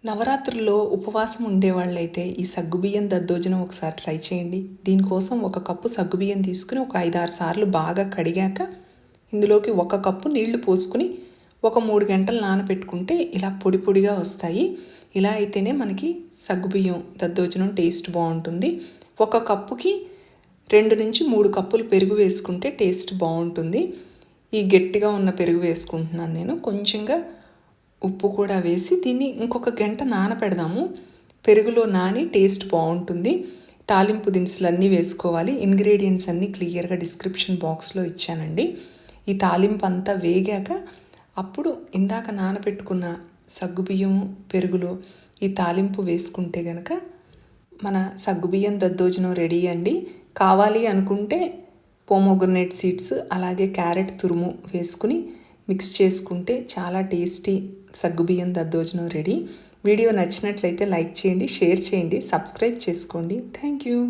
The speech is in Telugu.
నవరాత్రుల్లో ఉపవాసం ఉండేవాళ్ళైతే ఈ సగ్గుబియ్యం దద్దోజనం ఒకసారి ట్రై చేయండి. దీనికోసం ఒక కప్పు సగ్గుబియ్యం తీసుకుని ఒక 5-6 సార్లు బాగా కడిగాక ఇందులోకి ఒక కప్పు నీళ్లు పోసుకుని ఒక 3 గంటలు నానబెట్టుకుంటే ఇలా పొడి పొడిగా వస్తాయి. ఇలా అయితేనే మనకి సగ్గుబియ్యం దద్దోజనం టేస్ట్ బాగుంటుంది. ఒక కప్పుకి 2-3 కప్పులు పెరుగు వేసుకుంటే టేస్ట్ బాగుంటుంది. ఈ గట్టిగా ఉన్న పెరుగు వేసుకుంటున్నాను నేను. కొంచెంగా ఉప్పు కూడా వేసి దీన్ని ఇంకొక గంట నానపెడదాము. పెరుగులో నాని టేస్ట్ బాగుంటుంది. తాలింపు దినుసులు అన్నీ వేసుకోవాలి. ఇంగ్రీడియంట్స్ అన్నీ క్లియర్గా డిస్క్రిప్షన్ బాక్స్లో ఇచ్చానండి. ఈ తాలింపు అంతా వేగాక అప్పుడు ఇందాక నానపెట్టుకున్న సగ్గుబియ్యం పెరుగులో ఈ తాలింపు వేసుకుంటే గనక మన సగ్గుబియ్యం దద్దోజనం రెడీ అండి. కావాలి అనుకుంటే పోమోగ్రనేట్ సీడ్స్ అలాగే క్యారెట్ తురుము వేసుకుని మిక్స్ చేసుకుంటే చాలా టేస్టీ సగ్గుబియ్యం దద్దోజనం రెడీ. వీడియో నచ్చినట్లయితే లైక్ చేయండి, షేర్ చేయండి, సబ్స్క్రైబ్ చేసుకోండి. Thank you.